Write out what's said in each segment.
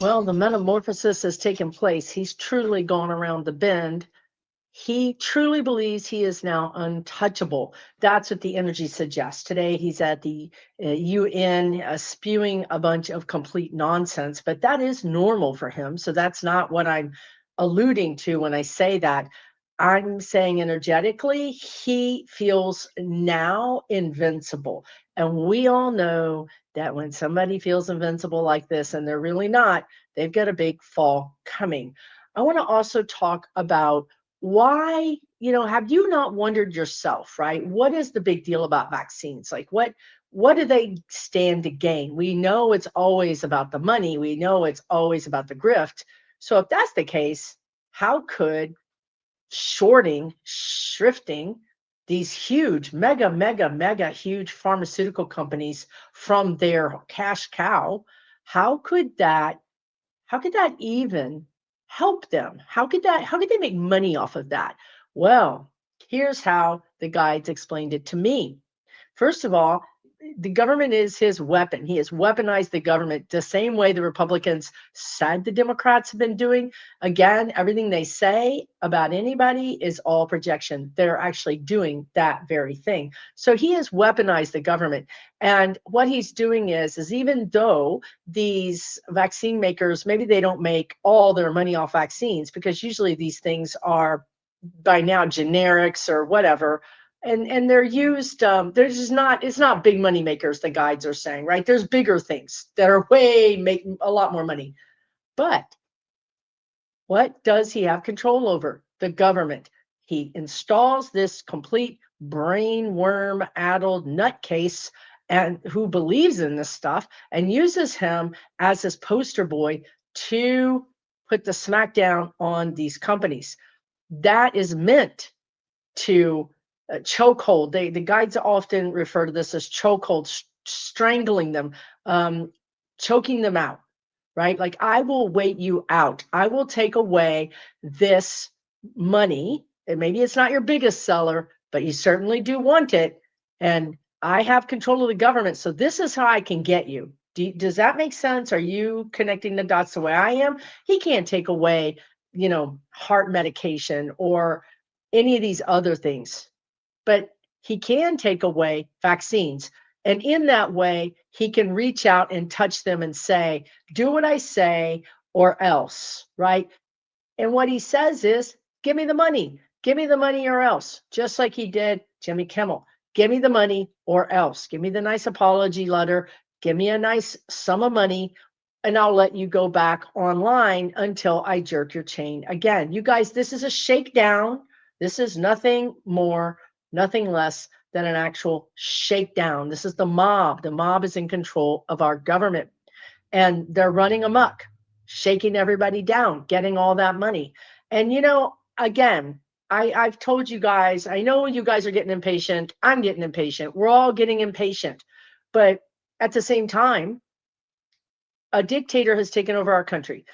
Well, the metamorphosis has taken place. He's truly gone around the bend. He truly believes he is now untouchable. That's what the energy suggests. Today, he's at the UN spewing a bunch of complete nonsense, but that is normal for him. So that's not what I'm alluding to when I say that. I'm saying energetically, he feels now invincible. And we all know that when somebody feels invincible like this and they're really not, they've got a big fall coming. I want to also talk about why, have you not wondered yourself, right? What is the big deal about vaccines? Like what do they stand to gain? We know it's always about the money. We know it's always about the grift. So if that's the case, how could shrifting these huge, mega huge pharmaceutical companies from their cash cow, how could that even help them? How could they make money off of that? Well, here's how the guides explained it to me. First of all, the government is his weapon. He has weaponized the government the same way the Republicans said the Democrats have been doing. Again, everything they say about anybody is all projection. They're actually doing that very thing. So he has weaponized the government. And what he's doing is even though these vaccine makers, maybe they don't make all their money off vaccines, because usually these things are by now generics or whatever, and they're used, there's just not, it's not big money makers, the guides are saying, right? There's bigger things that are make a lot more money. But what does he have control over? The government. He installs this complete brain worm addled nutcase and who believes in this stuff and uses him as his poster boy to put the smackdown on these companies. That is meant to chokehold. The guides often refer to this as chokehold, strangling them, choking them out, right? Like, I will wait you out. I will take away this money. And maybe it's not your biggest seller, but you certainly do want it. And I have control of the government. So this is how I can get you. Does that make sense? Are you connecting the dots the way I am? He can't take away, heart medication or any of these other things, but he can take away vaccines. And in that way, he can reach out and touch them and say, do what I say or else, right? And what he says is, give me the money. Give me the money or else. Just like he did Jimmy Kimmel. Give me the money or else. Give me the nice apology letter. Give me a nice sum of money, and I'll let you go back online until I jerk your chain again. You guys, this is a shakedown. This is nothing more, nothing less than an actual shakedown. This is the mob. The mob is in control of our government, and they're running amok, shaking everybody down, getting all that money. And, again, I've told you guys, I know you guys are getting impatient. I'm getting impatient. We're all getting impatient. But at the same time, a dictator has taken over our country.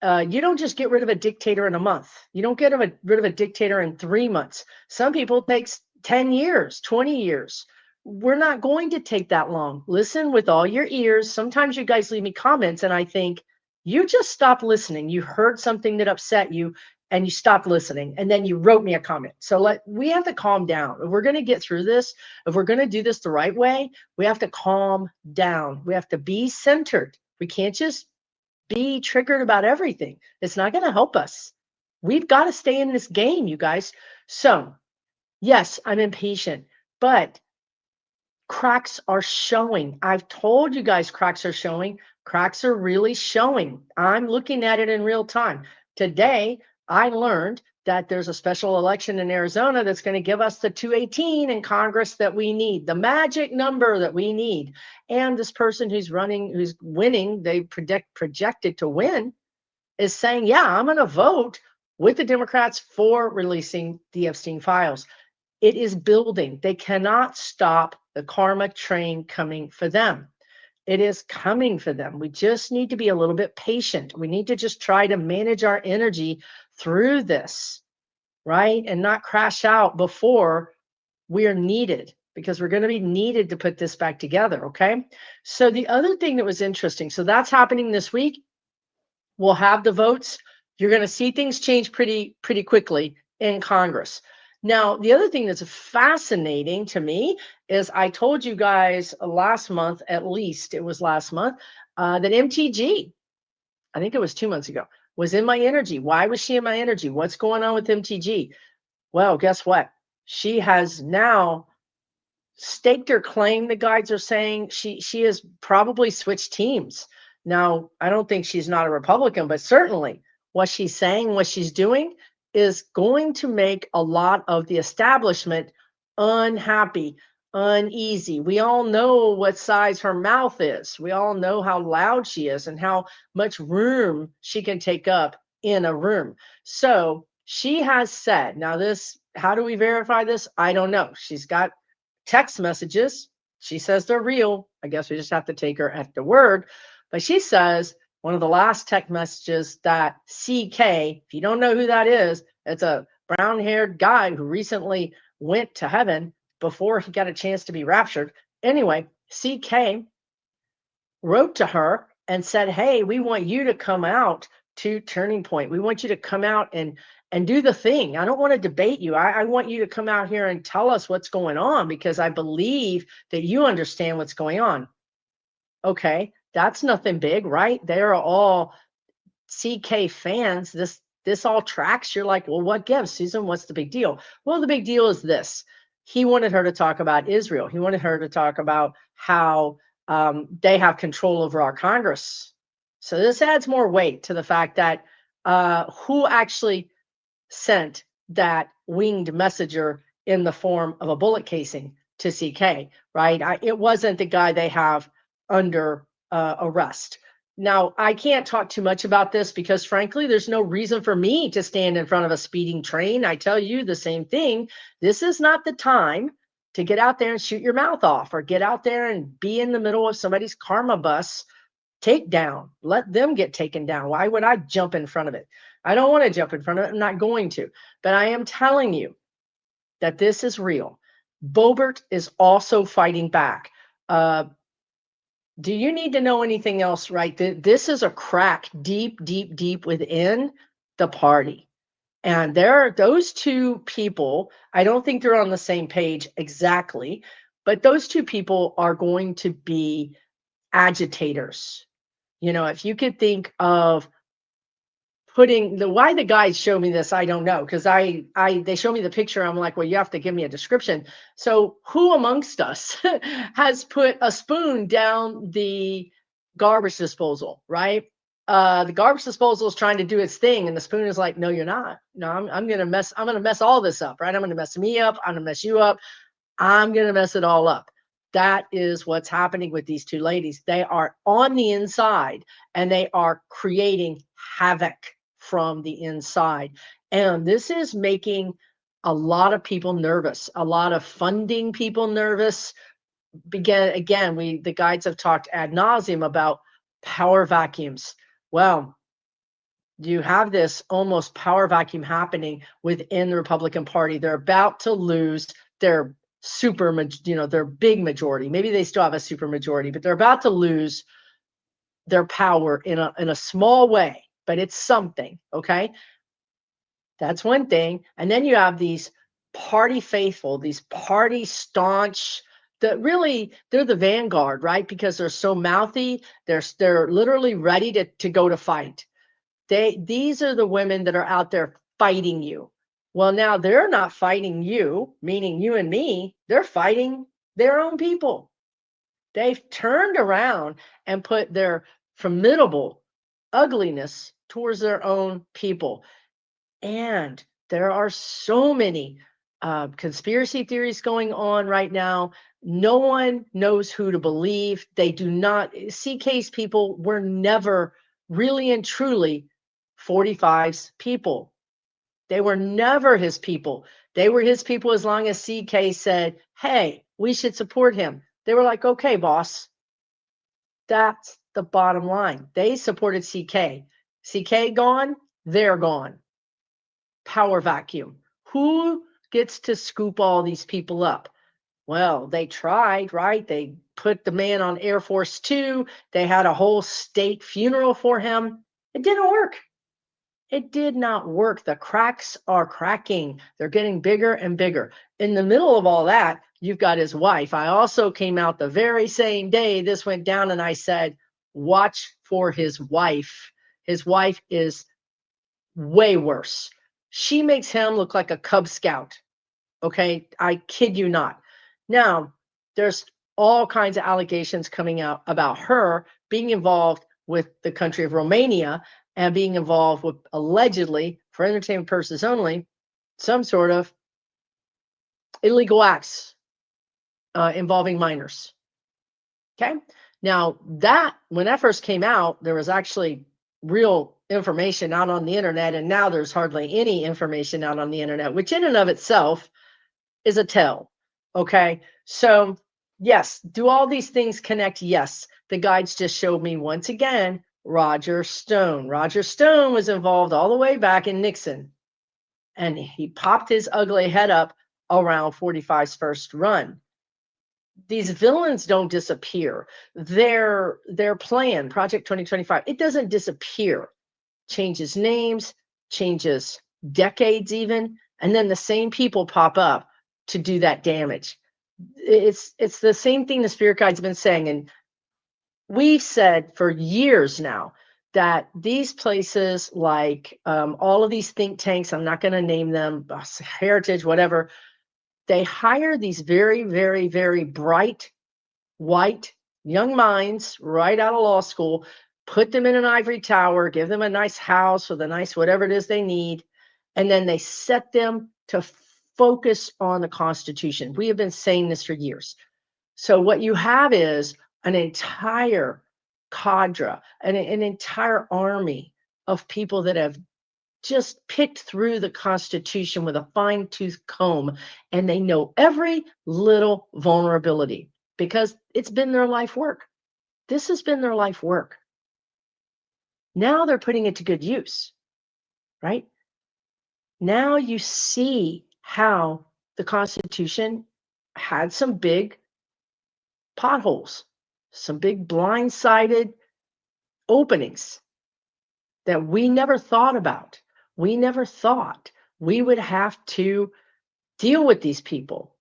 You don't just get rid of a dictator in a month. You don't get rid of a dictator in 3 months. Some people it takes 10 years, 20 years. We're not going to take that long. Listen with all your ears. Sometimes you guys leave me comments and I think you just stopped listening. You heard something that upset you and you stopped listening, and then you wrote me a comment. So we have to calm down. If we're going to get through this, if we're going to do this the right way, we have to calm down. We have to be centered. We can't just be triggered about everything. It's not going to help us. We've got to stay in this game, you guys. So, yes, I'm impatient, but cracks are showing. I've told you guys cracks are showing. Cracks are really showing. I'm looking at it in real time. Today, I learned that there's a special election in Arizona that's going to give us the 218 in Congress that we need, the magic number that we need. And this person who's winning, they projected to win, is saying, yeah, I'm going to vote with the Democrats for releasing the Epstein files. It is building. They cannot stop the karma train coming for them. It is coming for them. We just need to be a little bit patient. We need to just try to manage our energy through this, right? And not crash out before we are needed, because we're going to be needed to put this back together, okay? So the other thing that was interesting, so that's happening this week. will have the votes, you're going to see things change pretty quickly in Congress. Now, the other thing that's fascinating to me is I told you guys last month, at least it was last month, that MTG, I think it was 2 months ago, was in my energy. Why was she in my energy? What's going on with MTG? Well, guess what? She has now staked her claim. The guides are saying she has probably switched teams. Now, I don't think she's not a Republican, but certainly what she's saying, what she's doing is going to make a lot of the establishment unhappy, uneasy. We all know what size her mouth is. We all know how loud she is and how much room she can take up in a room. So she has said, now this, how do we verify this? I don't know. She's got text messages. She says they're real. I guess we just have to take her at the word. But she says one of the last text messages that CK, if you don't know who that is, it's a brown haired guy who recently went to heaven before he got a chance to be raptured. Anyway, CK wrote to her and said, "Hey, we want you to come out to Turning Point. We want you to come out and do the thing. I don't want to debate you. I want you to come out here and tell us what's going on because I believe that you understand what's going on." Okay, that's nothing big, right? They're all CK fans. This all tracks. You're like, well, what gives, Susan? What's the big deal? Well, the big deal is this. He wanted her to talk about Israel. He wanted her to talk about how they have control over our Congress. So this adds more weight to the fact that who actually sent that winged messenger in the form of a bullet casing to CK, right? It wasn't the guy they have under arrest. Now, I can't talk too much about this because, frankly, there's no reason for me to stand in front of a speeding train. I tell you the same thing. This is not the time to get out there and shoot your mouth off or get out there and be in the middle of somebody's karma bus takedown. Let them get taken down. Why would I jump in front of it? I don't want to jump in front of it. I'm not going to. But I am telling you that this is real. Boebert is also fighting back. Do you need to know anything else, right? This is a crack deep, deep, deep within the party. And there are those two people, I don't think they're on the same page exactly, but those two people are going to be agitators. You know, if you could think of putting the why the guys show me this, I don't know, because they show me the picture. I'm like, well, you have to give me a description. So who amongst us has put a spoon down the garbage disposal, right? The garbage disposal is trying to do its thing, and the spoon is like, no, you're not. No, I'm gonna mess all this up, right? I'm gonna mess me up, I'm gonna mess you up, I'm gonna mess it all up. That is what's happening with these two ladies. They are on the inside and they are creating havoc from the inside. And this is making a lot of people nervous, a lot of funding people nervous. Again, the guides have talked ad nauseum about power vacuums. Well, you have this almost power vacuum happening within the Republican Party. They're about to lose their their big majority. Maybe they still have a super majority, but they're about to lose their power in a small way, but it's something, okay? That's one thing. And then you have these party faithful, these party staunch, that really they're the vanguard, right? Because they're so mouthy, they're literally ready to go to fight. These are the women that are out there fighting you. Well, now they're not fighting you, meaning you and me, they're fighting their own people. They've turned around and put their formidable ugliness towards their own people. And there are so many conspiracy theories going on right now. No one knows who to believe. They do not. CK's people were never really and truly 45's people. They were never his people. They were his people as long as CK said, hey, we should support him. They were like, okay, boss. That's the bottom line. They supported CK. CK gone, they're gone. Power vacuum. Who gets to scoop all these people up? Well, they tried, right? They put the man on Air Force Two. They had a whole state funeral for him. It didn't work. It did not work. The cracks are cracking. They're getting bigger and bigger. In the middle of all that, you've got his wife. I also came out the very same day this went down and I said, watch for his wife. His wife is way worse. She makes him look like a Cub Scout. Okay. I kid you not. Now, there's all kinds of allegations coming out about her being involved with the country of Romania and being involved with, allegedly, for entertainment purposes only, some sort of illegal acts involving minors. Okay. Now, that when that first came out, there was actually real information out on the internet, and now there's hardly any information out on the internet, which in and of itself is a tell. Okay. So, yes, do all these things connect? Yes. The guides just showed me once again Roger Stone. Roger Stone was involved all the way back in Nixon, and he popped his ugly head up around 45's first run. These villains don't disappear. Their plan, Project 2025, it doesn't disappear. Changes names, changes decades even, and then the same people pop up to do that damage. It's the same thing the spirit guide's been saying, and we've said for years now that these places, like all of these think tanks, I'm not going to name them, Heritage, whatever, they hire these very, very, very bright, white, young minds right out of law school, put them in an ivory tower, give them a nice house with a nice whatever it is they need, and then they set them to focus on the Constitution. We have been saying this for years. So what you have is an entire cadre, an entire army of people that have just picked through the Constitution with a fine tooth comb, and they know every little vulnerability because it's been their life work. This has been their life work. Now they're putting it to good use, right? Now you see how the Constitution had some big potholes, some big blindsided openings that we never thought about. We never thought we would have to deal with these people.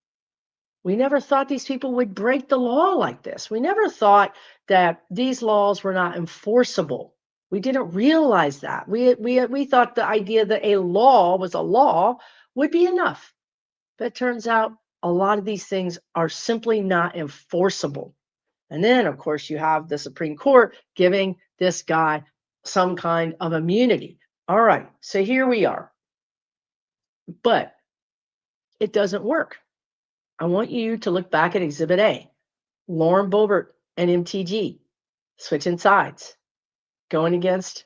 We never thought these people would break the law like this. We never thought that these laws were not enforceable. We didn't realize that. We thought the idea that a law was a law would be enough. But it turns out a lot of these things are simply not enforceable. And then, of course, you have the Supreme Court giving this guy some kind of immunity. All right, so here we are. But it doesn't work. I want you to look back at Exhibit A. Lauren Boebert and MTG switching sides, going against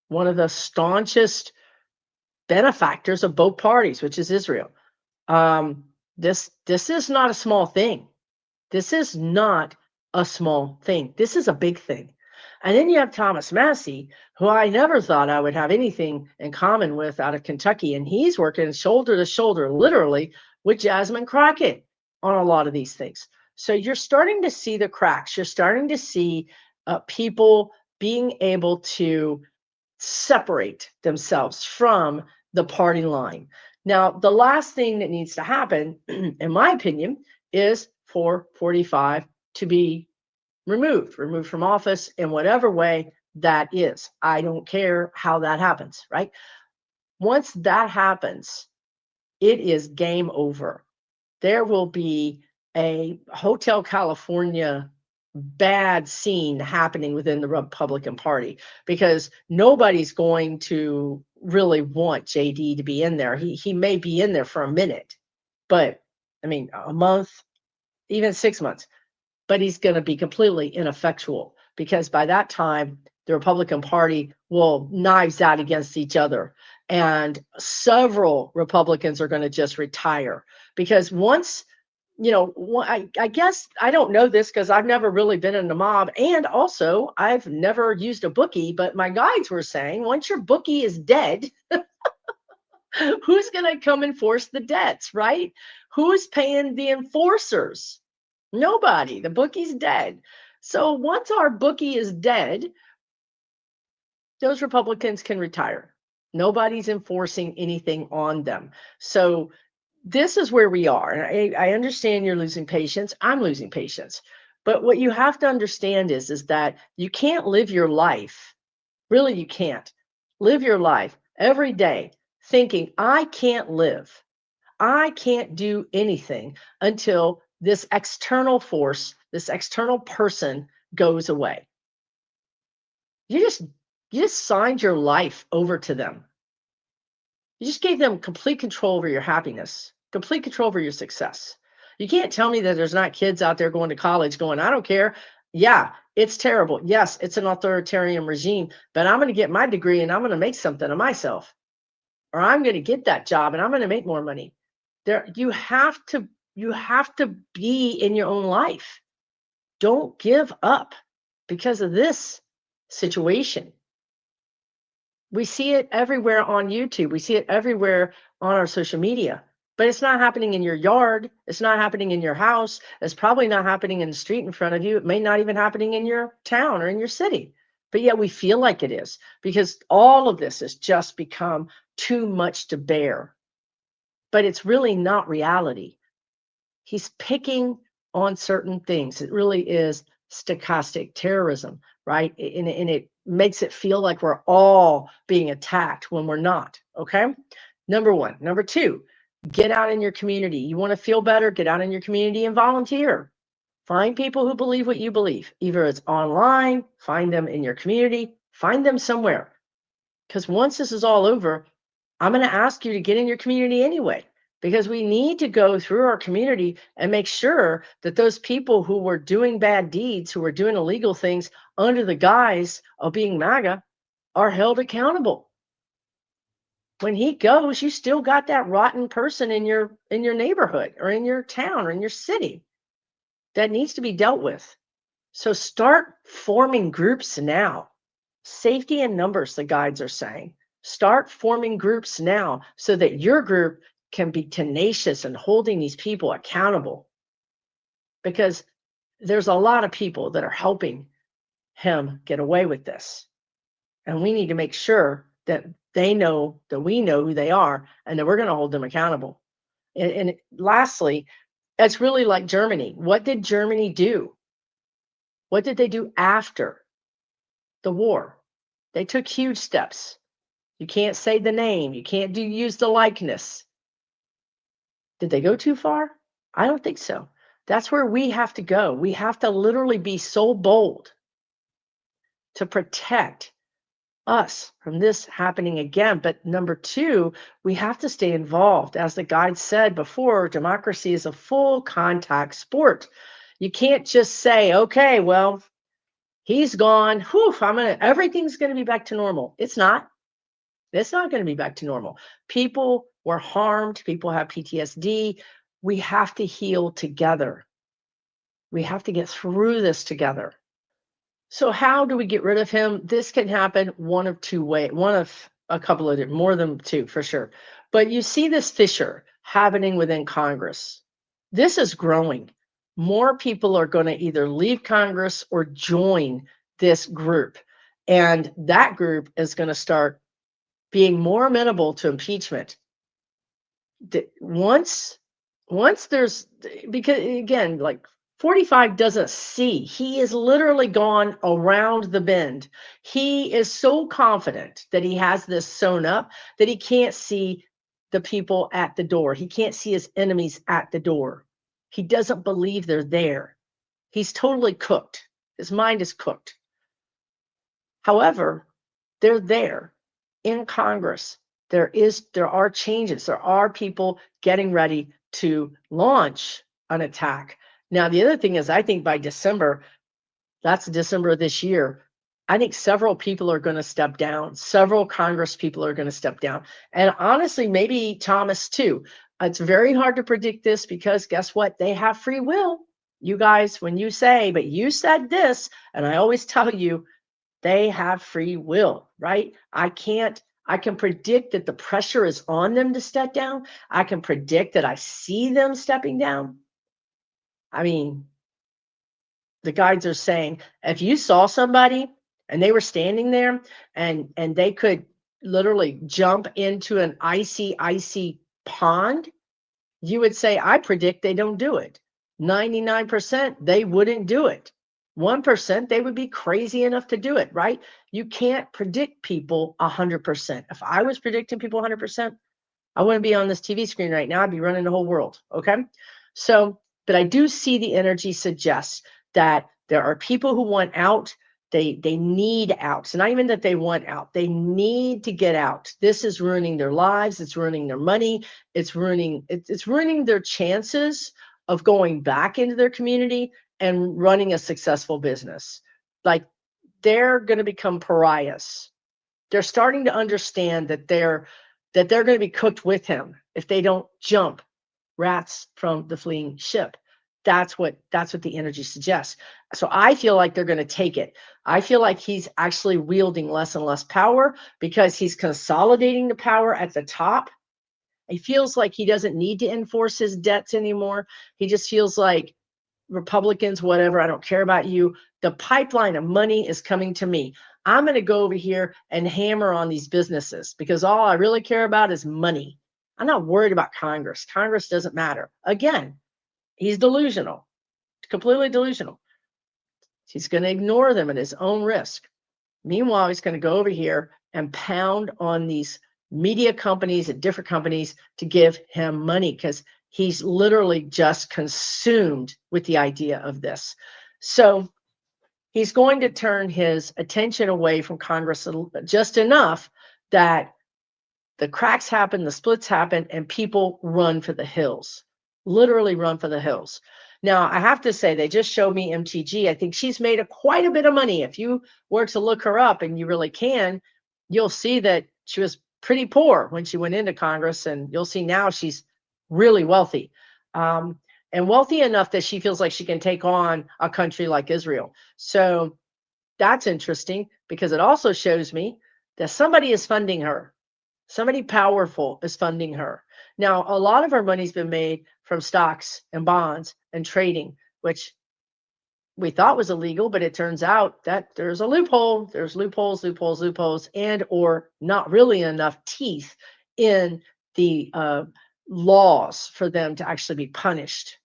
one of the staunchest benefactors of both parties, which is Israel. This is not a small thing. This is not a small thing. This is a big thing. And then you have Thomas Massey, who I never thought I would have anything in common with out of Kentucky. And he's working shoulder to shoulder, literally, with Jasmine Crockett on a lot of these things. So you're starting to see the cracks. You're starting to see people being able to separate themselves from the party line. Now, the last thing that needs to happen, in my opinion, is for 45 to be removed from office in whatever way that is. I don't care how that happens, right? Once that happens, it is game over. There will be a Hotel California bad scene happening within the Republican Party because nobody's going to really want JD to be in there. He may be in there for a minute, but I mean, a month, even 6 months, but he's going to be completely ineffectual because by that time, the Republican Party will knives out against each other. And several Republicans are going to just retire because once, I guess I don't know this because I've never really been in a mob. And also, I've never used a bookie, but my guides were saying once your bookie is dead, who's going to come enforce the debts, right? Who's paying the enforcers? Nobody. The bookie's dead. So once our bookie is dead, those Republicans can retire. Nobody's enforcing anything on them. So this is where we are. And I understand you're losing patience. I'm losing patience. But what you have to understand is that you can't live your life. Really, you can't live your life every day thinking, I can't live. I can't do anything until this external force, this external person goes away. You just signed your life over to them. You just gave them complete control over your happiness, complete control over your success. You can't tell me that there's not kids out there going to college going, I don't care. Yeah, it's terrible. Yes, it's an authoritarian regime, but I'm going to get my degree and I'm going to make something of myself. Or I'm going to get that job and I'm going to make more money. There you have to be in your own life. Don't give up because of this situation. We see it everywhere on YouTube. We see it everywhere on our social media. But it's not happening in your yard. It's not happening in your house. It's probably not happening in the street in front of you. It may not even happening in your town or in your city. But yet we feel like it is because all of this has just become too much to bear. But it's really not reality. He's picking on certain things. It really is stochastic terrorism, right? And it makes it feel like we're all being attacked when we're not, okay? Number one. Number two, get out in your community. You want to feel better? Get out in your community and volunteer. Find people who believe what you believe. Either it's online, find them in your community, find them somewhere. Because once this is all over, I'm going to ask you to get in your community anyway, because we need to go through our community and make sure that those people who were doing bad deeds, who were doing illegal things under the guise of being MAGA, are held accountable. When he goes, you still got that rotten person in your neighborhood or in your town or in your city that needs to be dealt with. So start forming groups now. Safety in numbers, the guides are saying. Start forming groups now so that your group can be tenacious and holding these people accountable. Because there's a lot of people that are helping him get away with this. And we need to make sure that they know that we know who they are and that we're going to hold them accountable. And lastly, it's really like Germany. What did Germany do? What did they do after the war? They took huge steps. You can't say the name. You can't use the likeness. Did they go too far? I don't think so. That's where we have to go. We have to literally be so bold to protect us from this happening again. But number two, we have to stay involved. As the guide said before, democracy is a full contact sport. You can't just say, okay, well, he's gone. Whew, everything's going to be back to normal. It's not. It's not going to be back to normal. People were harmed. People have PTSD. We have to heal together. We have to get through this together. So how do we get rid of him? This can happen one of two ways, one of a couple of more than two for sure. But you see this fissure happening within Congress. This is growing. More people are going to either leave Congress or join this group. And that group is going to start being more amenable to impeachment. Once there's, because again, like 45 doesn't see. He is literally gone around the bend. He is so confident that he has this sewn up that he can't see the people at the door. He can't see his enemies at the door. He doesn't believe they're there. He's totally cooked. His mind is cooked. However, they're there in Congress. There are changes. There are people getting ready to launch an attack. Now, the other thing is, I think by December, that's December of this year, I think several people are going to step down. Several Congress people are going to step down. And honestly, maybe Thomas too. It's very hard to predict this because guess what? They have free will. You guys, when you say, but you said this, and I always tell you, they have free will, right? I can predict that the pressure is on them to step down. I can predict that I see them stepping down. I mean, the guides are saying, if you saw somebody and they were standing there, and they could literally jump into an icy pond, you would say, I predict they don't do it. 99%, they wouldn't do it. 1%, they would be crazy enough to do it, right? You can't predict people 100%. If I was predicting people 100%, I wouldn't be on this TV screen right now. I'd be running the whole world. Okay. So, but I do see the energy suggests that there are people who want out. They need out. It's not even that they want out. They need to get out. This is ruining their lives. It's ruining their money. It's ruining their chances of going back into their community and running a successful business. Like, they're going to become pariahs. They're starting to understand that they're going to be cooked with him if they don't jump rats from the fleeing ship. That's what the energy suggests. So I feel like they're going to take it. I feel like he's actually wielding less and less power because he's consolidating the power at the top. He feels like he doesn't need to enforce his debts anymore. He just feels like, Republicans, whatever, I don't care about you. The pipeline of money is coming to me. I'm going to go over here and hammer on these businesses because all I really care about is money. I'm not worried about Congress. Congress doesn't matter. Again, he's delusional, completely delusional. He's going to ignore them at his own risk. Meanwhile, he's going to go over here and pound on these media companies and different companies to give him money because he's literally just consumed with the idea of this. So he's going to turn his attention away from Congress just enough that the cracks happen, the splits happen, and people run for the hills, literally run for the hills. Now, I have to say, they just showed me MTG. I think she's made quite a bit of money. If you were to look her up, and you really can, you'll see that she was pretty poor when she went into Congress, and you'll see now she's really wealthy. And wealthy enough that she feels like she can take on a country like Israel. So that's interesting because it also shows me that somebody is funding her. Somebody powerful is funding her. Now, a lot of her money's been made from stocks and bonds and trading, which we thought was illegal, but it turns out that there's a loophole. There's loopholes, and or not really enough teeth in the laws for them to actually be punished.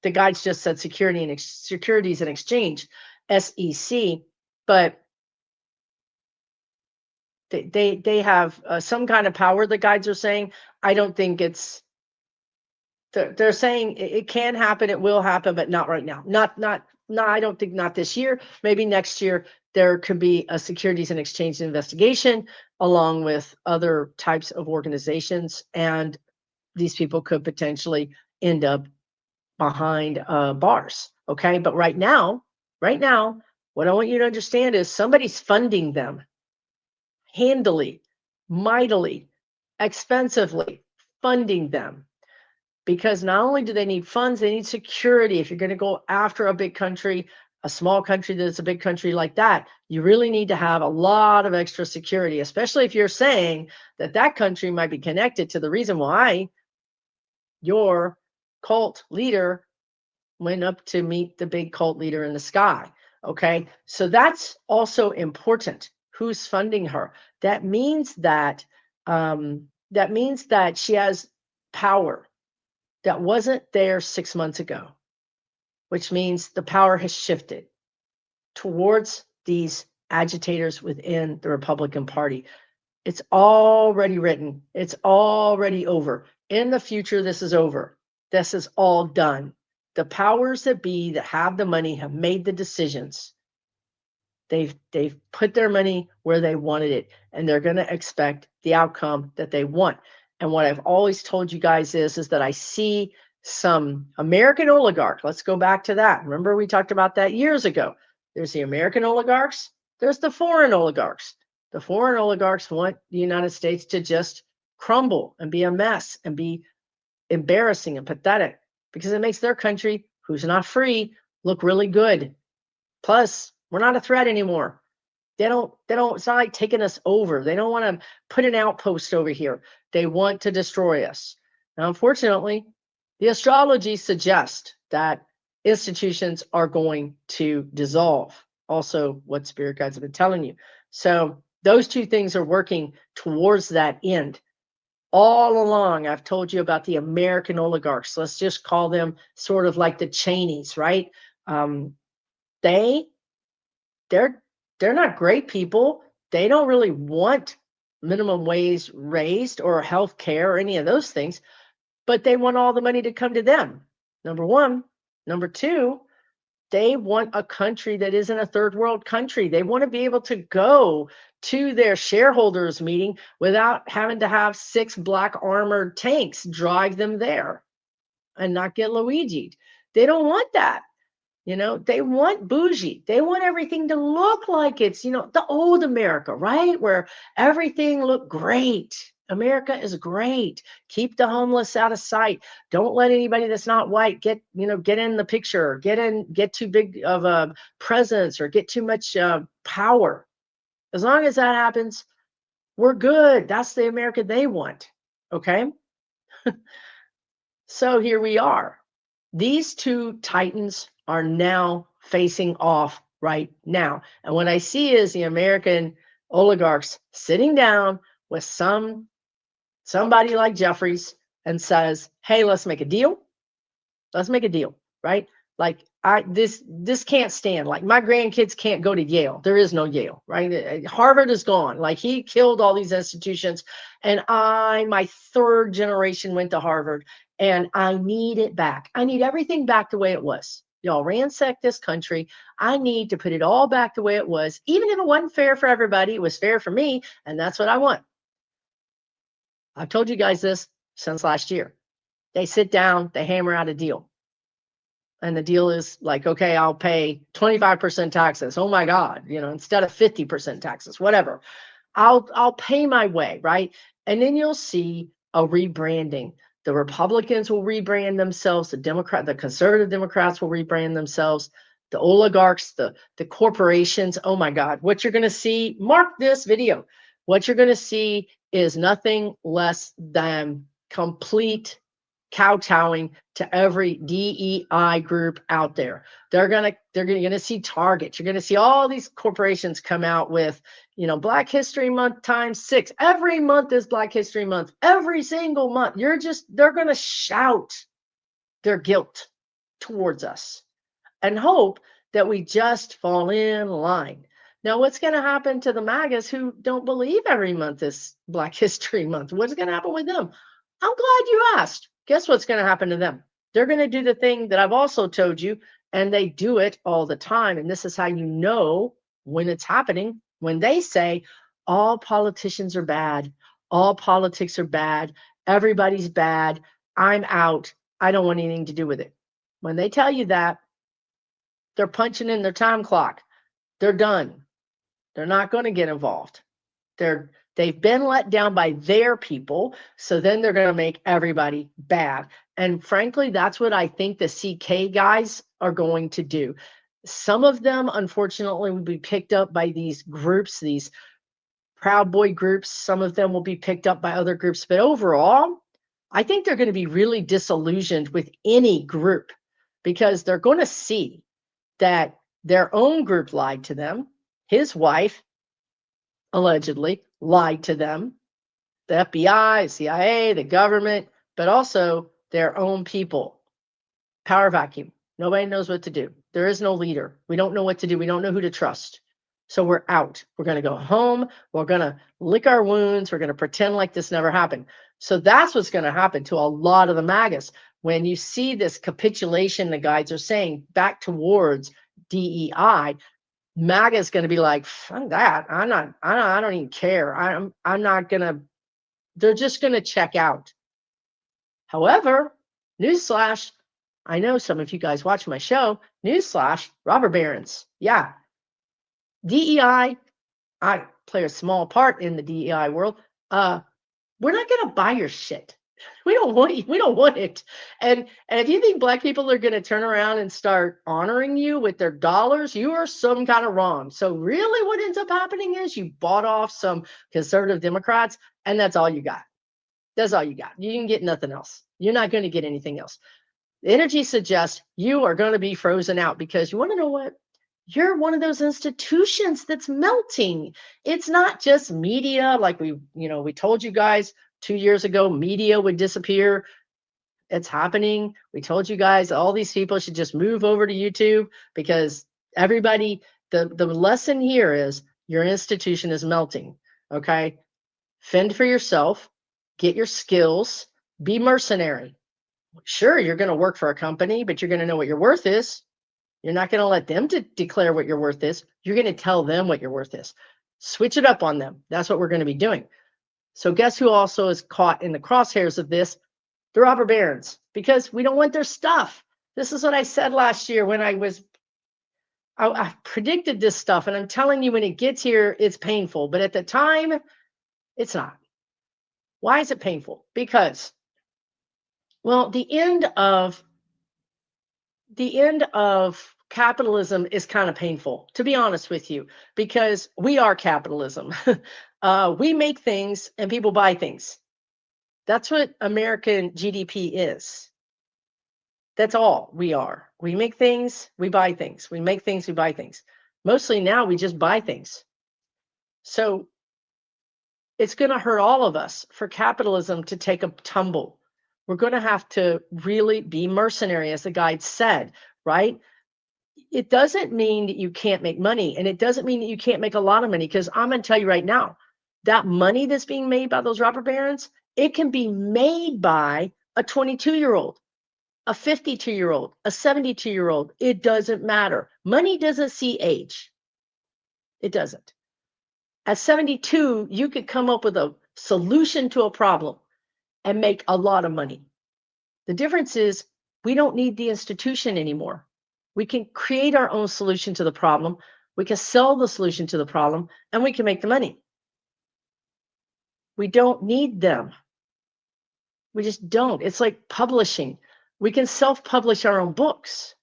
The guides just said Securities and Exchange, SEC, but they have some kind of power. The guides are saying. I don't think it's. They're saying it can happen, it will happen, but not right now. Not. I don't think not this year. Maybe next year there could be a Securities and Exchange investigation along with other types of organizations, and these people could potentially end up behind bars. Okay, but right now, what I want you to understand is somebody's funding them handily, mightily, expensively, funding them. Because not only do they need funds, they need security. If you're going to go after a big country, a small country that's a big country like that, you really need to have a lot of extra security, especially if you're saying that that country might be connected to the reason why your cult leader went up to meet the big cult leader in the sky. Okay, so that's also important. Who's funding her? That means that she has power that wasn't there 6 months ago, which means the power has shifted towards these agitators within the Republican Party. It's already written. It's already over. In the future, this is over. This is all done. The powers that be that have the money have made the decisions. They've put their money where they wanted it, and they're going to expect the outcome that they want. And what I've always told you guys is that I see some American oligarch. Let's go back to that. Remember, we talked about that years ago. There's the American oligarchs. There's the foreign oligarchs. The foreign oligarchs want the United States to just crumble and be a mess and be embarrassing and pathetic because it makes their country, who's not free, look really good. Plus, we're not a threat anymore. They don't, it's not like taking us over. They don't want to put an outpost over here. They want to destroy us. Now, unfortunately, the astrology suggests that institutions are going to dissolve. also what spirit guides have been telling you. So those two things are working towards that end. All along, I've told you about the American oligarchs. Let's just call them sort of like the Cheneys, right? Um, they they're they're not great people. They don't really want minimum wage raised or health care or any of those things, but they want all the money to come to them. Number one. Number two, they want a country that isn't a third world country. They want to be able to go to their shareholders meeting without having to have 6 black armored tanks drive them there and not get Luigi'd. They don't want that. They want bougie. They want everything to look like it's, the old America, right? Where everything looked great. America is great. Keep the homeless out of sight. Don't let anybody that's not white get in the picture, get too big of a presence or get too much power. As long as that happens, we're good. That's the America they want. Okay. So here we are. These two titans are now facing off right now. And what I see is the American oligarchs sitting down with somebody like Jeffries and says, "Hey, let's make a deal. Let's make a deal," right? Like this can't stand. Like my grandkids can't go to Yale. There is no Yale, right? Harvard is gone. Like he killed all these institutions, and my third generation went to Harvard, and I need it back. I need everything back the way it was. Y'all ransacked this country. I need to put it all back the way it was. Even if it wasn't fair for everybody, it was fair for me, and that's what I want. I've told you guys this since last year. They sit down, they hammer out a deal. And the deal is like, okay, I'll pay 25% taxes. Oh my God, instead of 50% taxes, whatever. I'll pay my way, right? And then you'll see a rebranding. The Republicans will rebrand themselves, the conservative Democrats will rebrand themselves, the oligarchs, the corporations. Oh my God, what you're going to see, mark this video. What you're going to see is nothing less than complete kowtowing to every DEI group out there. They're gonna see Target. You're gonna see all these corporations come out with, Black History Month times 6. Every month is Black History Month. Every single month. They're gonna shout their guilt towards us and hope that we just fall in line. Now, what's going to happen to the MAGAs who don't believe every month is Black History Month? What's going to happen with them? I'm glad you asked. Guess what's going to happen to them? They're going to do the thing that I've also told you, and they do it all the time. And this is how you know when it's happening. When they say, all politicians are bad, all politics are bad, everybody's bad, I'm out, I don't want anything to do with it. When they tell you that, they're punching in their time clock. They're done. They're not going to get involved. They've been let down by their people, so then they're going to make everybody bad. And frankly, that's what I think the CK guys are going to do. Some of them, unfortunately, will be picked up by these groups, these Proud Boy groups. Some of them will be picked up by other groups. But overall, I think they're going to be really disillusioned with any group because they're going to see that their own group lied to them. His wife allegedly lied to them. The FBI, CIA, the government, but also their own people. Power vacuum. Nobody knows what to do. There is no leader. We don't know what to do. We don't know who to trust. So we're out. We're going to go home. We're going to lick our wounds. We're going to pretend like this never happened. So that's what's going to happen to a lot of the MAGAs. When you see this capitulation, the guys are saying back towards DEI, MAGA is going to be like, fuck that. I don't even care. I'm not going to, they're just going to check out. However, newsflash, I know some of you guys watch my show, newsflash, robber barons. Yeah. DEI, I play a small part in the DEI world. We're not going to buy your shit. We don't want you. We don't want it. And if you think Black people are going to turn around and start honoring you with their dollars, you are some kind of wrong. So really what ends up happening is you bought off some conservative Democrats, and that's all you got. That's all you got. You can get nothing else. You're not going to get anything else. The energy suggests you are going to be frozen out because you want to know what? You're one of those institutions that's melting. It's not just media, like we told you guys 2 years ago, media would disappear. It's happening. We told you guys all these people should just move over to YouTube because everybody, the lesson here is your institution is melting. Okay. Fend for yourself, get your skills, be mercenary. Sure, you're going to work for a company, but you're going to know what your worth is. You're not going to let them declare what your worth is. You're going to tell them what your worth is. Switch it up on them. That's what we're going to be doing. So guess who also is caught in the crosshairs of this? The robber barons, because we don't want their stuff. This is what I said last year when I predicted this stuff. And I'm telling you, when it gets here, it's painful. But at the time, it's not. Why is it painful? Because, well, the end of capitalism is kind of painful, to be honest with you, because we are capitalism. We make things and people buy things. That's what American GDP is. That's all we are. We make things, we buy things. We make things, we buy things. Mostly now we just buy things. So it's going to hurt all of us for capitalism to take a tumble. We're going to have to really be mercenary, as the guide said, right? It doesn't mean that you can't make money, and it doesn't mean that you can't make a lot of money, because I'm going to tell you right now, that money that's being made by those robber barons, it can be made by a 22-year-old, a 52-year-old, a 72-year-old. It doesn't matter. Money doesn't see age. It doesn't. At 72, you could come up with a solution to a problem and make a lot of money. The difference is we don't need the institution anymore. We can create our own solution to the problem. We can sell the solution to the problem, and we can make the money. We don't need them. We just don't. It's like publishing. We can self-publish our own books.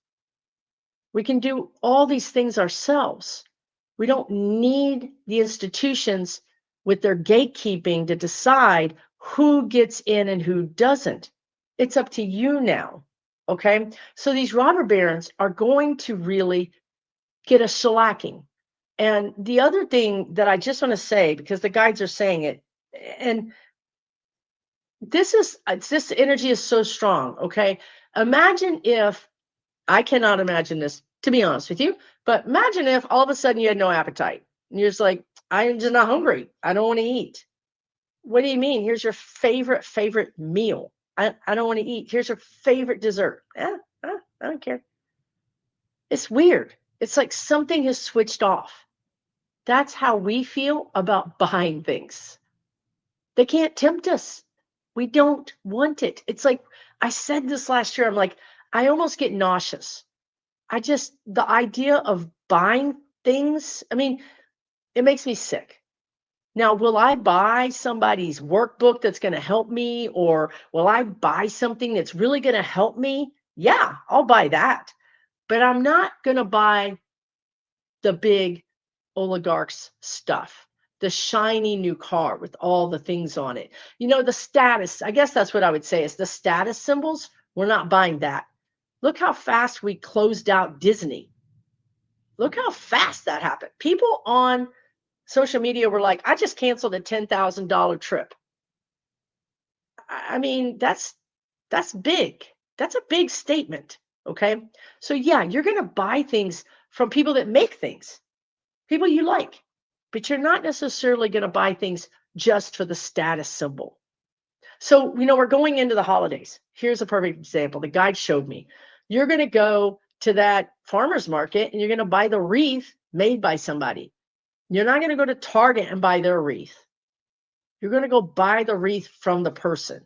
We can do all these things ourselves. We don't need the institutions with their gatekeeping to decide who gets in and who doesn't. It's up to you now. Okay. So these robber barons are going to really get a shellacking. And the other thing that I just want to say, because the guides are saying it, and this energy is so strong. Okay. Imagine if, I cannot imagine this, to be honest with you, but imagine if all of a sudden you had no appetite and you're just like, I'm just not hungry. I don't want to eat. What do you mean? Here's your favorite meal. I don't want to eat. Here's your favorite dessert. I don't care. It's weird. It's like something has switched off. That's how we feel about buying things. They can't tempt us. We don't want it. It's like, I said this last year. I'm like, I almost get nauseous. The idea of buying things, I mean, it makes me sick. Now, will I buy somebody's workbook that's going to help me, or will I buy something that's really going to help me? Yeah, I'll buy that. But I'm not going to buy the big oligarchs stuff, the shiny new car with all the things on it. The status, I guess that's what I would say, is the status symbols. We're not buying that. Look how fast we closed out Disney. Look how fast that happened. People on social media were like, I just canceled a $10,000 trip. I mean, that's big. That's a big statement. Okay. So yeah, you're going to buy things from people that make things, people you like, but you're not necessarily going to buy things just for the status symbol. So, we're going into the holidays. Here's a perfect example. The guide showed me. You're going to go to that farmer's market and you're going to buy the wreath made by somebody. You're not going to go to Target and buy their wreath. You're going to go buy the wreath from the person.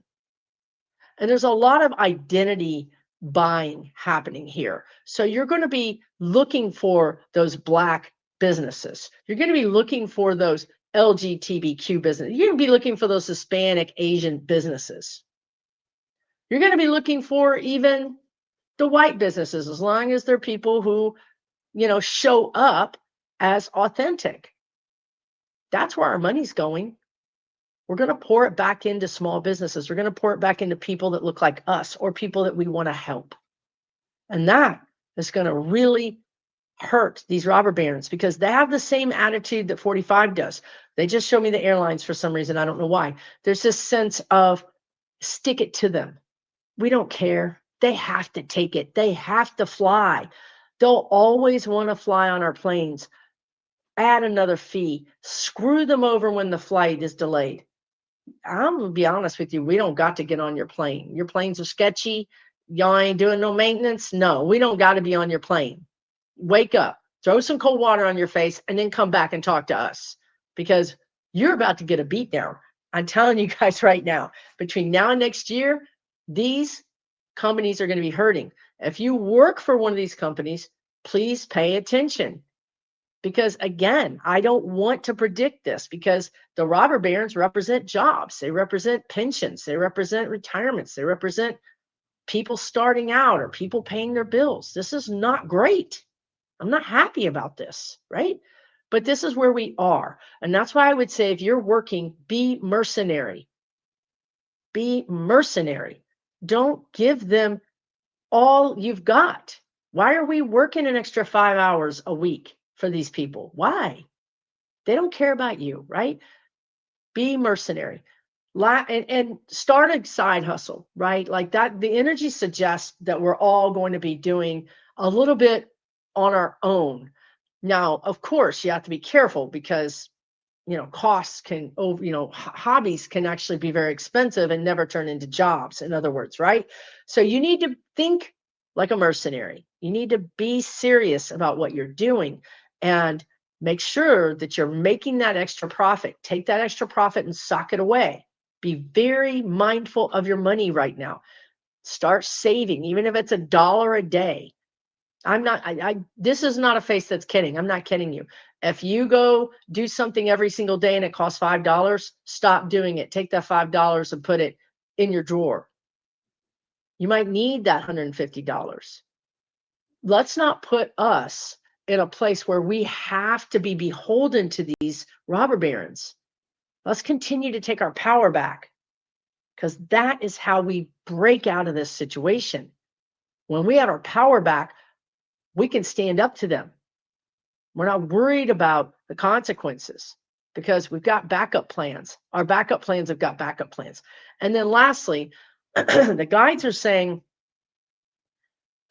And there's a lot of identity buying happening here. So you're going to be looking for those Black businesses. You're going to be looking for those LGBTQ businesses. You're going to be looking for those Hispanic, Asian businesses. You're going to be looking for even the white businesses, as long as they're people who, show up as authentic. That's where our money's going. We're going to pour it back into small businesses. We're going to pour it back into people that look like us or people that we want to help. And that is going to really hurt these robber barons because they have the same attitude that 45 does. They just show me the airlines for some reason. I don't know why. There's this sense of stick it to them. We don't care. They have to take it. They have to fly. They'll always want to fly on our planes. Add another fee. Screw them over when the flight is delayed. I'm going to be honest with you. We don't got to get on your plane. Your planes are sketchy. Y'all ain't doing no maintenance. No, we don't got to be on your plane. Wake up, throw some cold water on your face, and then come back and talk to us because you're about to get a beat down. I'm telling you guys right now, between now and next year, these companies are going to be hurting. If you work for one of these companies, please pay attention. Because again, I don't want to predict this because the robber barons represent jobs. They represent pensions. They represent retirements. They represent people starting out or people paying their bills. This is not great. I'm not happy about this, right? But this is where we are. And that's why I would say if you're working, be mercenary. Be mercenary. Don't give them all you've got. Why are we working an extra 5 hours a week for these people? Why? They don't care about you, right? Be mercenary. And start a side hustle, right? Like that, the energy suggests that we're all going to be doing a little bit on our own. Now, of course, you have to be careful because, costs can, hobbies can actually be very expensive and never turn into jobs, in other words, right? So you need to think like a mercenary. You need to be serious about what you're doing and make sure that you're making that extra profit. Take that extra profit and sock it away. Be very mindful of your money right now. Start saving, even if it's $1 a day. This is not a face that's kidding. I'm not kidding you. If you go do something every single day and it costs $5, stop doing it. Take that $5 and put it in your drawer. You might need that $150. Let's not put us in a place where we have to be beholden to these robber barons. Let's continue to take our power back because that is how we break out of this situation. When we have our power back, we can stand up to them. We're not worried about the consequences because we've got backup plans. Our backup plans have got backup plans. And then lastly, the guides are saying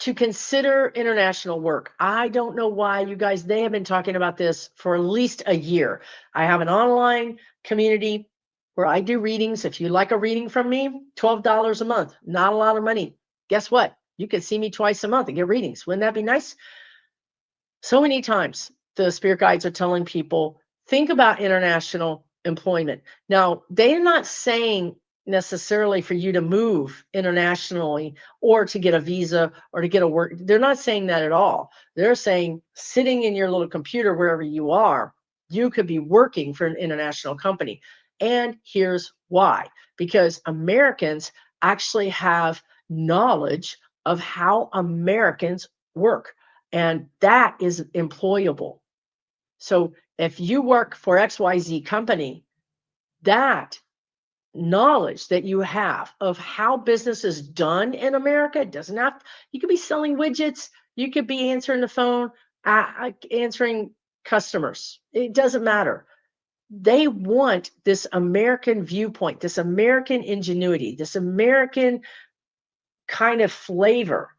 to consider international work. I don't know why you guys, they have been talking about this for at least a year. I have an online community where I do readings. If you like a reading from me, $12 a month, not a lot of money. Guess what? You can see me twice a month and get readings. Wouldn't that be nice? So many times the spirit guides are telling people, think about international employment. Now, they're not saying necessarily for you to move internationally or to get a visa or to get a work. They're not saying that at all. They're saying sitting in your little computer wherever you are, you could be working for an international company. And here's why. Because Americans actually have knowledge of how Americans work. And that is employable. So if you work for XYZ company, that knowledge that you have of how business is done in America doesn't have, you could be selling widgets, you could be answering the phone, answering customers. It doesn't matter. They want this American viewpoint, this American ingenuity, this American kind of flavor.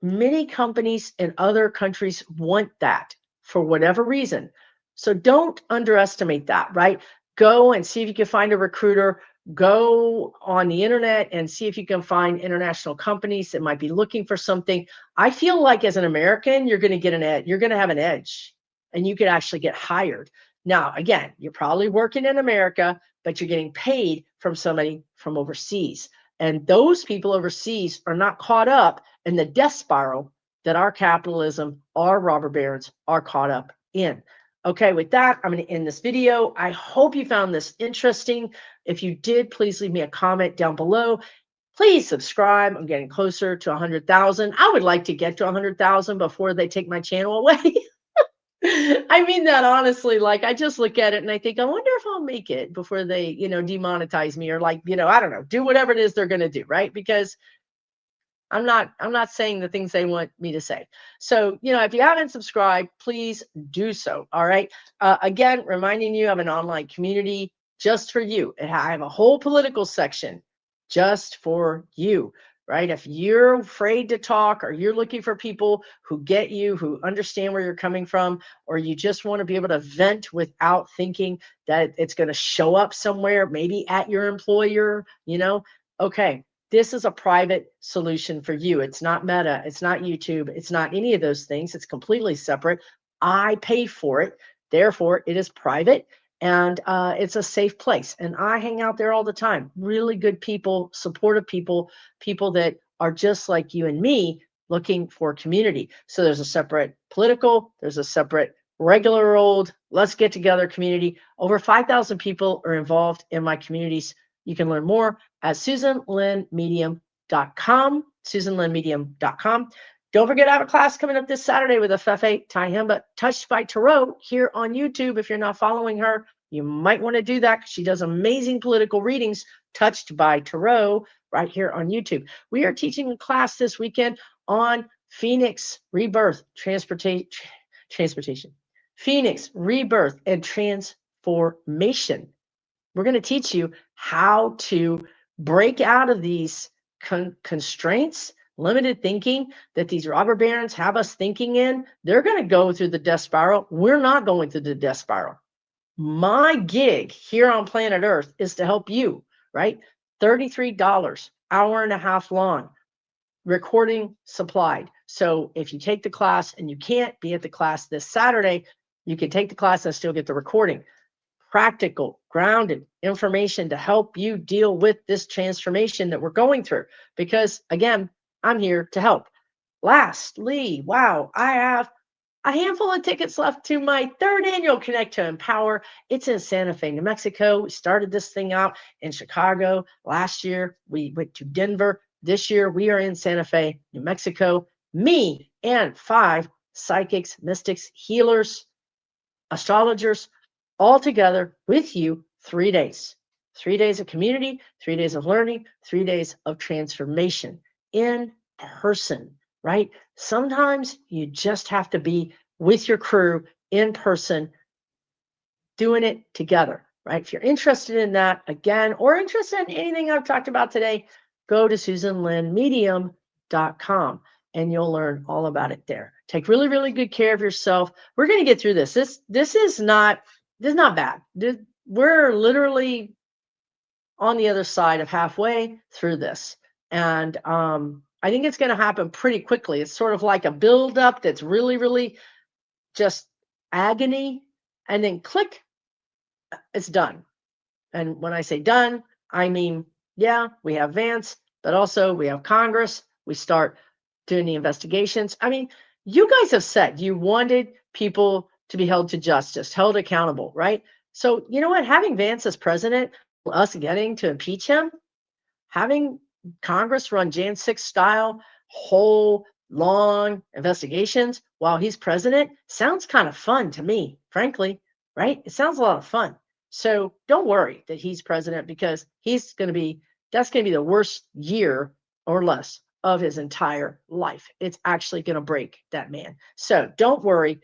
Many companies in other countries want that for whatever reason. So don't underestimate that, right? Go and see if you can find a recruiter. Go on the internet and see if you can find international companies that might be looking for something. I feel like as an American, you're going to get an edge. You're going to have an edge and you could actually get hired. Now, again, you're probably working in America, but you're getting paid from somebody from overseas. And those people overseas are not caught up in the death spiral that our capitalism, our robber barons are caught up in. Okay, with that, I'm going to end this video. I hope you found this interesting. If you did, please leave me a comment down below. Please subscribe. I'm getting closer to 100,000. I would like to get to 100,000 before they take my channel away. I mean that honestly. Like, I just look at it and I think, I wonder if I'll make it before they, demonetize me or I don't know, do whatever it is they're going to do, right? Because I'm not saying the things they want me to say. So, if you haven't subscribed, please do so. All right. Again, reminding you, I have an online community just for you. And I have a whole political section just for you. Right. If you're afraid to talk, or you're looking for people who get you, who understand where you're coming from, or you just want to be able to vent without thinking that it's going to show up somewhere, maybe at your employer, okay, this is a private solution for you. It's not Meta, it's not YouTube, it's not any of those things. It's completely separate. I pay for it. Therefore, it is private, and it's a safe place. And I hang out there all the time. Really good people, supportive people, people that are just like you and me looking for community. So there's a separate political, there's a separate regular old let's get together community. Over 5,000 people are involved in my communities. You can learn more at SusanLynnMedium.com, SusanLynnMedium.com. Don't forget, I have a class coming up this Saturday with Afefe Tyehimba, Touched by Tarot, here on YouTube. If you're not following her, you might want to do that, because she does amazing political readings, Touched by Tarot, right here on YouTube. We are teaching a class this weekend on Phoenix Rebirth, transportation. Phoenix Rebirth and Transformation. We're going to teach you how to break out of these constraints, limited thinking that these robber barons have us thinking in. They're going to go through the death spiral. We're not going through the death spiral. My gig here on planet Earth is to help you, right? $33, hour and a half long, recording supplied. So if you take the class and you can't be at the class this Saturday, you can take the class and still get the recording. Practical, grounded information to help you deal with this transformation that we're going through. Because again, I'm here to help. Lastly, wow, I have a handful of tickets left to my third annual Connect to Empower. It's in Santa Fe, New Mexico. We started this thing out in Chicago last year. We went to Denver. This year, we are in Santa Fe, New Mexico. Me and 5 psychics, mystics, healers, astrologers, all together with you 3 days. 3 days of community, 3 days of learning, 3 days of transformation in person, right? Sometimes you just have to be with your crew in person, doing it together, right? If you're interested in that, again, or interested in anything I've talked about today, go to SusanLynnMedium.com and you'll learn all about it there. Take really, really good care of yourself. We're going to get through this. This is not bad. We're literally on the other side of halfway through this. And I think it's going to happen pretty quickly. It's sort of like a buildup that's really, really just agony, and then click, it's done. And when I say done, I mean, yeah, we have Vance, but also we have Congress. We start doing the investigations. I mean, you guys have said you wanted people to be held to justice, held accountable, right? So, you know what? Having Vance as president, us getting to impeach him, having Congress run Jan 6 style, whole long investigations while he's president sounds kind of fun to me, frankly, right? It sounds a lot of fun. So don't worry that he's president, because that's going to be the worst year or less of his entire life. It's actually going to break that man. So don't worry.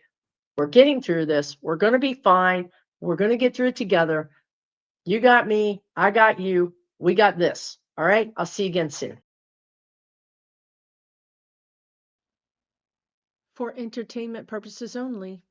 We're getting through this. We're going to be fine. We're going to get through it together. You got me. I got you. We got this. All right. I'll see you again soon. For entertainment purposes only,